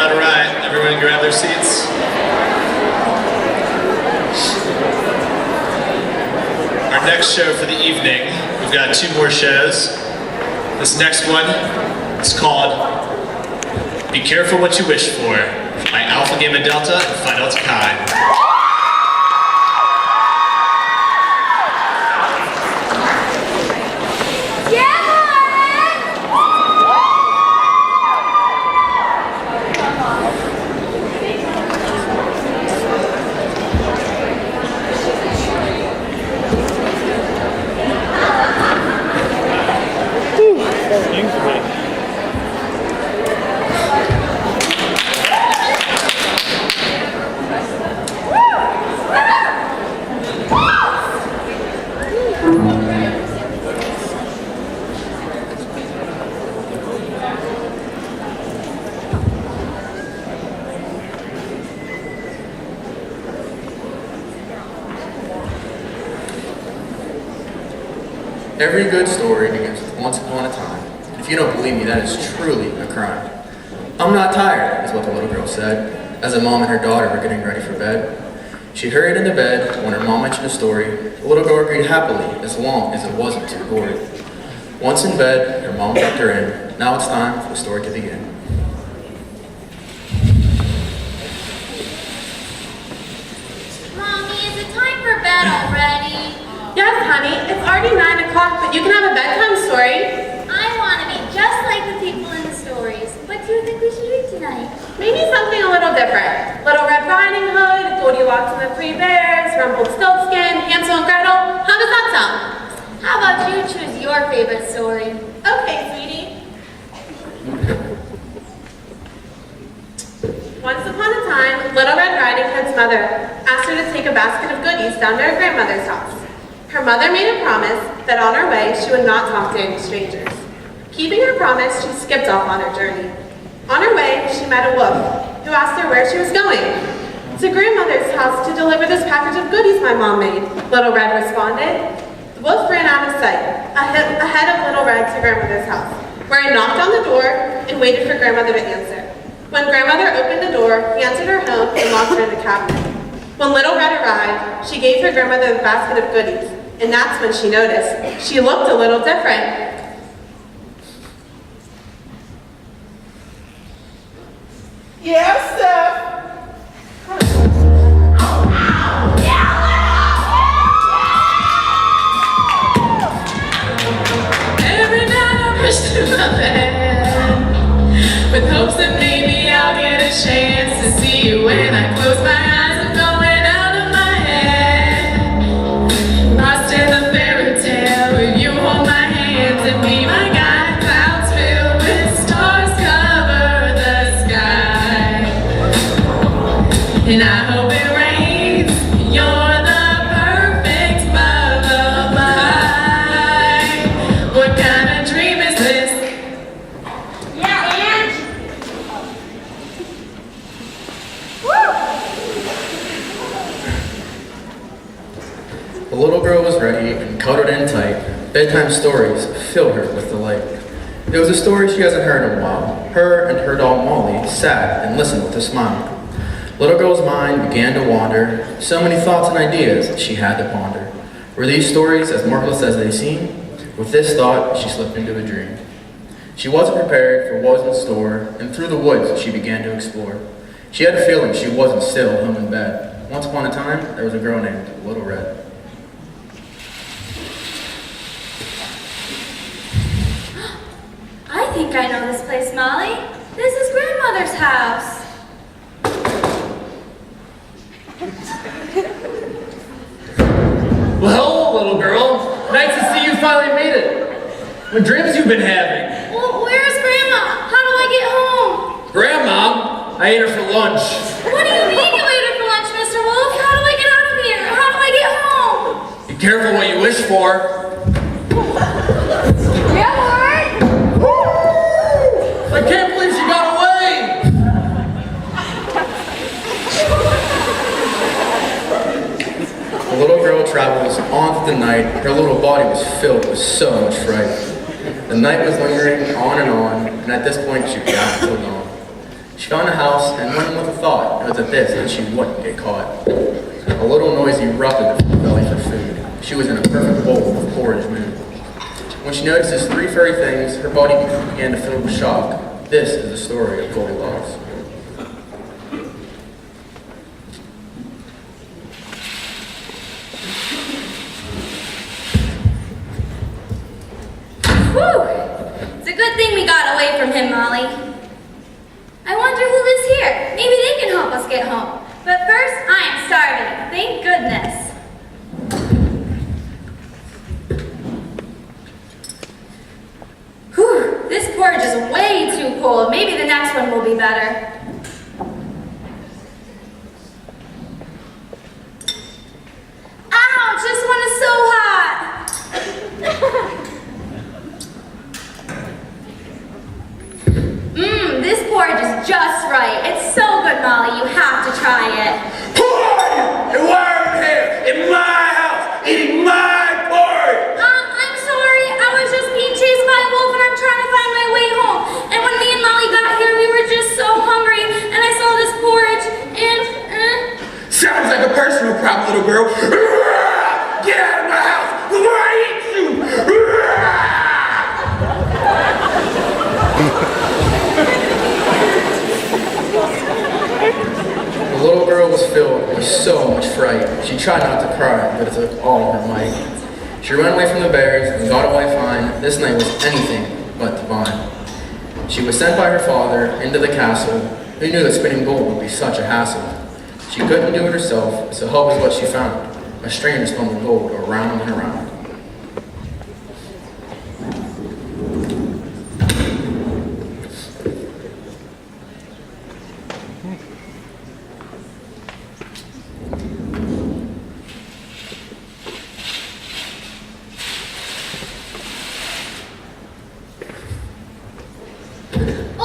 All right. Everyone grab their seats. Our next show for the evening, we've got 2 more shows. This next one is called Be Careful What You Wish For by Alpha Gamma Delta and Phi Delta Chi. Every good story begins with once upon a time. If you don't believe me, that is truly a crime. I'm not tired, is what the little girl said, as a mom and her daughter were getting ready for bed. She hurried into bed when her mom mentioned a story. The little girl agreed happily, as long as it wasn't too gory. Once in bed, her mom tucked her in. Now it's time for the story to begin. Mommy, is it time for bed already? Yes, honey, it's already 9 o'clock, but you can have a bedtime story. I want to be just like the people in the stories. What do you think we should read tonight? Maybe something a little different. Little Red Riding Hood, Goldilocks and the 3 Bears, Rumpelstiltskin, Hansel and Gretel. How does that sound? How about you choose your favorite story? Okay, sweetie. Once upon a time, Little Red Riding Hood's mother asked her to take a basket of goodies down to her grandmother's house. Her mother made a promise that on her way she would not talk to any strangers. Keeping her promise, she skipped off on her journey. On her way, she met a wolf, who asked her where she was going. To grandmother's house to deliver this package of goodies my mom made, Little Red responded. The wolf ran out of sight, ahead of Little Red to grandmother's house, where he knocked on the door and waited for grandmother to answer. When grandmother opened the door, he entered her home and locked her in the cabinet. When Little Red arrived, she gave her grandmother the basket of goodies. And that's when she noticed she looked a little different. Yes, sir. Every night I push to my bed with hopes that maybe I'll get a chance to see you when I close my eyes. I'm going out of my head, lost in the fairy tale where you hold my hands and be my guide. Clouds filled with stars cover the sky, and I hope it rains. You're the perfect love of mine. What kind of dream is this? Yeah, and? The little girl was ready and cuddled in tight. Bedtime stories filled her with delight. It was a story she hasn't heard in a while. Her and her doll Molly sat and listened with a smile. Little girl's mind began to wander. So many thoughts and ideas she had to ponder. Were these stories as marvelous as they seem? With this thought, she slipped into a dream. She wasn't prepared for what was in store, and through the woods she began to explore. She had a feeling she wasn't still home in bed. Once upon a time, there was a girl named Little Red. I think I know this place, Molly. This is grandmother's house. Well, hello, little girl. Nice to see you finally made it. What dreams you've been having? Well, where's Grandma? How do I get home? Grandma, I ate her for lunch. What do you mean you ate her for lunch, Mr. Wolf? How do I get out of here? How do I get home? Be careful what you wish for. Yeah, Lord. I can't believe she got away. The little girl travels on through the night. Her little body was filled with so much fright. The night was lingering on, and at this point she got until dawn. She found a house and went in with a thought. It was at this that she wouldn't get caught. A little noise erupted from her belly for food. She was in a perfect bowl of porridge mood. When she noticed these three furry things, her body began to fill with shock. This is the story of Goldilocks. Whew! It's a good thing we got away from him, Molly. I wonder who lives here. Maybe they can help us get home. But first, I am starving. Thank goodness. Whew! This porridge is way too cold. Maybe the next one will be better. Ouch! This one is so hot! This porridge is just right. It's so good, Molly. You have to try it. Who are you? And why are you here in my house eating my porridge? I'm sorry. I was just being chased by a wolf and I'm trying to find my way home. And when me and Molly got here, we were just so hungry and I saw this porridge and... Sounds like a personal problem, little girl. Get out of my house before I eat you! The little girl was filled with so much fright. She tried not to cry, but it took all her might. She ran away from the bears and got away fine. This night was anything but divine. She was sent by her father into the castle. Who knew that spinning gold would be such a hassle? She couldn't do it herself, so help is what she found. A stranger spun the gold around and around.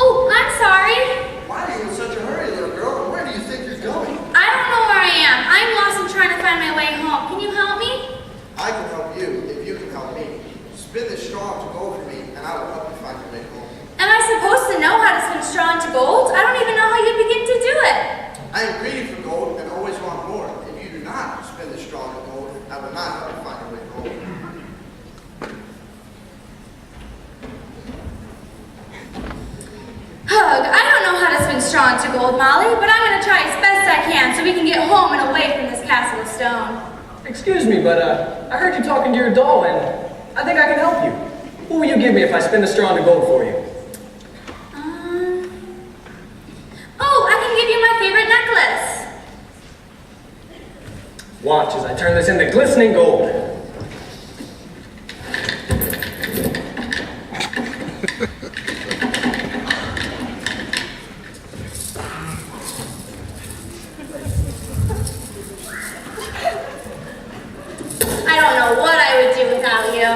Oh, I'm sorry. Why are you in such a hurry, little girl? And where do you think you're going? I don't know where I am. I'm lost and trying to find my way home. Can you help me? I can help you if you can help me. Spin this straw to gold for me, and I will help you find your way home. Am I supposed to know how to spin straw into gold? I don't even know how you begin to do it. I am greedy for gold and always want more. If you do not spin this straw to gold, I will not help you find your way home. Hug, I don't know how to spin straw into gold, Molly, but I'm going to try as best I can so we can get home and away from this castle of stone. Excuse me, but I heard you talking to your doll, and I think I can help you. What will you give me if I spin the straw into gold for you? Oh, I can give you my favorite necklace. Watch as I turn this into glistening gold. I don't know what I would do without you.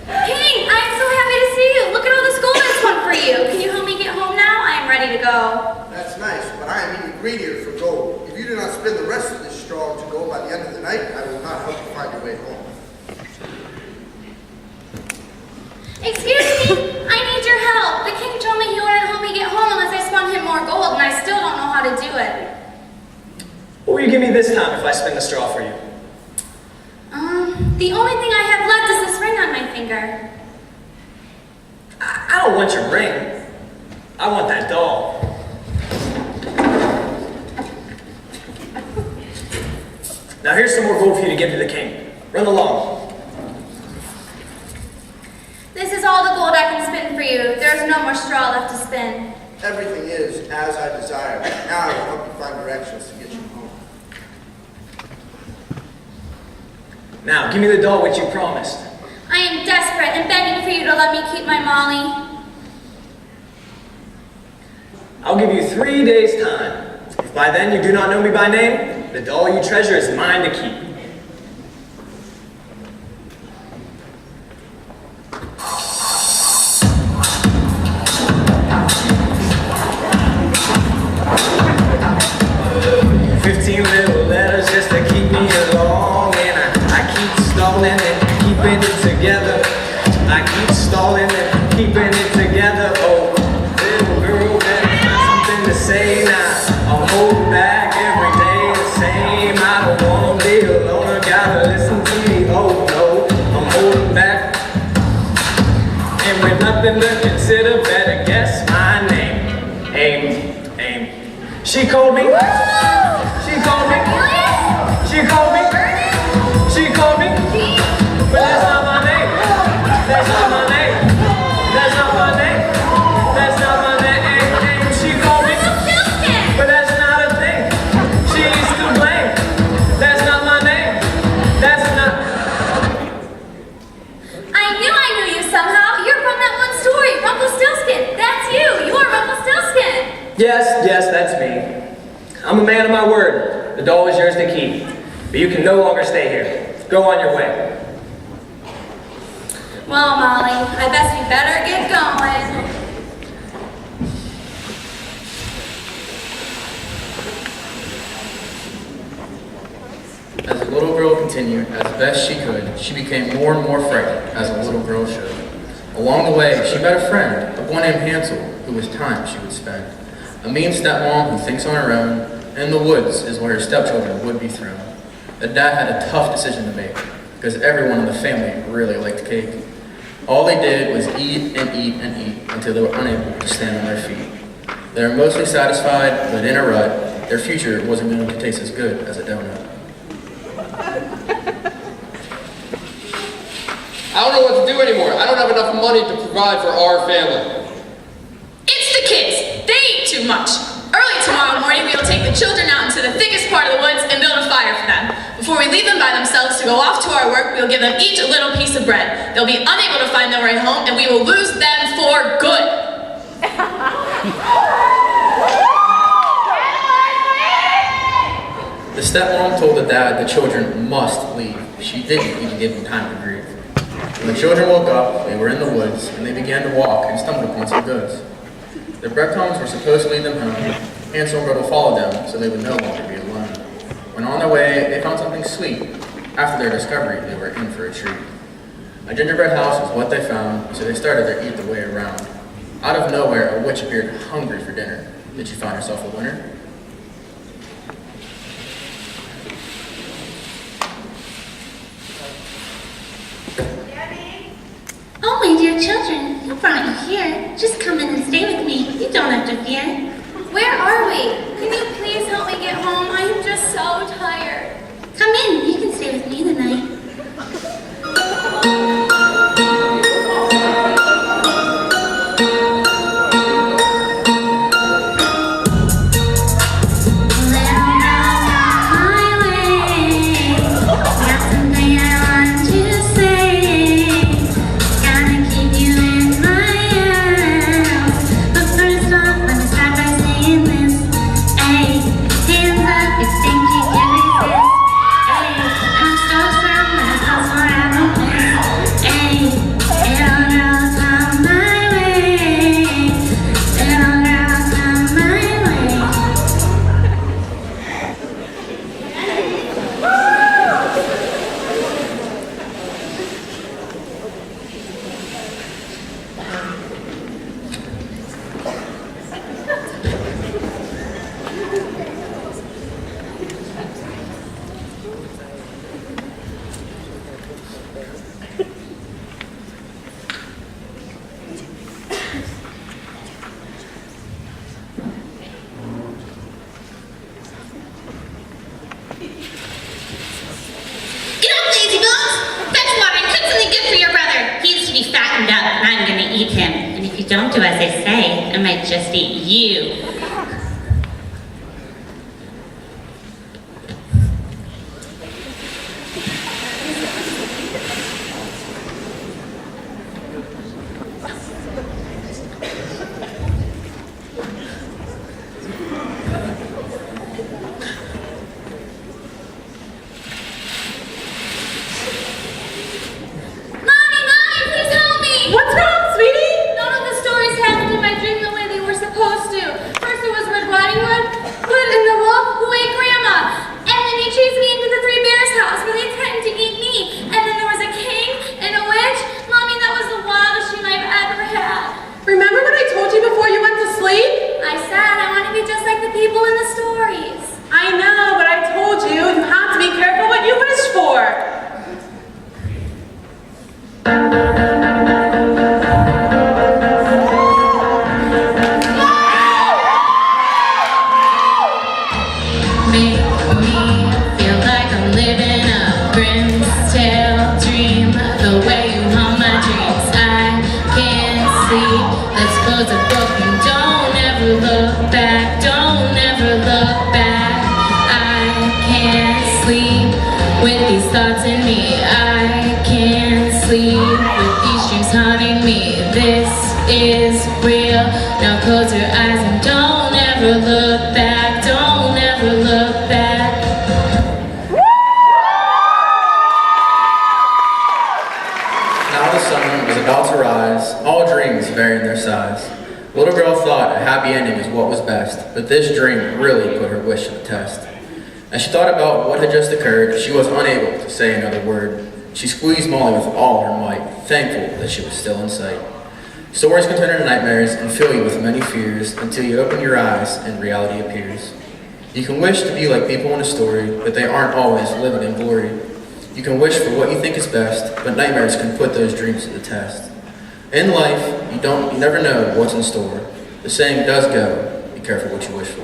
King, I'm so happy to see you. Look at all this gold I spun for you. Can you help me get home now? I am ready to go. That's nice, but I am even greedier for gold. If you do not spin the rest of this straw to gold by the end of the night, I will not help you find your way home. Excuse me, I need your help. The king told me he wouldn't help me get home unless I spun him more gold, and I still don't know how to do it. What will you give me this time if I spin the straw for you? The only thing I have left is this ring on my finger. I don't want your ring. I want that doll. Now here's some more gold for you to give to the king. Run along. This is all the gold I can spin for you. There's no more straw left to spin. Everything is as I desire. Now I will help you find directions to get you home. Now, give me the doll which you promised. I am desperate and begging for you to let me keep my Molly. I'll give you 3 days' time. If by then you do not know me by name, the doll you treasure is mine to keep. Little letters just to keep me along, and I keep stalling and keeping it together. I keep stalling and keeping it together. Oh, this me. She called me. She called me. She called me. But that's not my name. That's not my name. That's not my name. That's not my name. She called me. But that's not a thing. She's to blame. That's not my name. That's not. I knew you somehow. You're from that one story, Rumpelstiltskin. That's you. You're Rumpelstiltskin. Yes, that's me. I'm a man of my word. The doll is yours to keep. But you can no longer stay here. Go on your way. Well, Molly, I guess we better get going. As the little girl continued, as best she could, she became more and more frightened, as a little girl should. Along the way, she met a friend, a boy named Hansel, who was time she would spend. A mean stepmom who thinks on her own, and in the woods is where her stepchildren would be thrown. The dad had a tough decision to make, because everyone in the family really liked cake. All they did was eat and eat and eat until they were unable to stand on their feet. They were mostly satisfied, but in a rut, their future wasn't going to taste as good as a donut. I don't know what to do anymore. I don't have enough money to provide for our family. It's the kids. They eat too much. Early tomorrow morning, we will take the children out into the thickest part of the woods and build a fire for them. Before we leave them by themselves to go off to our work, we will give them each a little piece of bread. They'll be unable to find their way home, and we will lose them for good. The stepmom told the dad the children must leave. She didn't even give them time to grieve. When the children woke up, they were in the woods, and they began to walk and stumbled upon some goods. The breadcrumbs were supposed to lead them home. Hansel and Gretel followed them so they would no longer be alone. When on their way, they found something sweet. After their discovery, they were in for a treat. A gingerbread house was what they found, so they started their eat the way around. Out of nowhere, a witch appeared hungry for dinner. Did she find herself a winner? Oh, my dear children, who brought you here? Just come in and stay with me. You don't have to fear. Where are we? Can you please help me get home? I am just so tired. Come in. You can stay with me the night. Don't do as I say, I might just eat you. For look back, don't ever look back. I can't sleep with these thoughts in me. I can't sleep with these dreams haunting me. This is real. Now close your eyes and don't ever look back. Don't ever look back. Now the sun was about to rise, all dreams varied in their size. The little girl thought a happy ending was what was best, but this dream really put her wish to the test. As she thought about what had just occurred, she was unable to say another word. She squeezed Molly with all her might, thankful that she was still in sight. Stories can turn into nightmares and fill you with many fears until you open your eyes and reality appears. You can wish to be like people in a story, but they aren't always living in glory. You can wish for what you think is best, but nightmares can put those dreams to the test. In life, you never know what's in store. The saying does go, be careful what you wish for.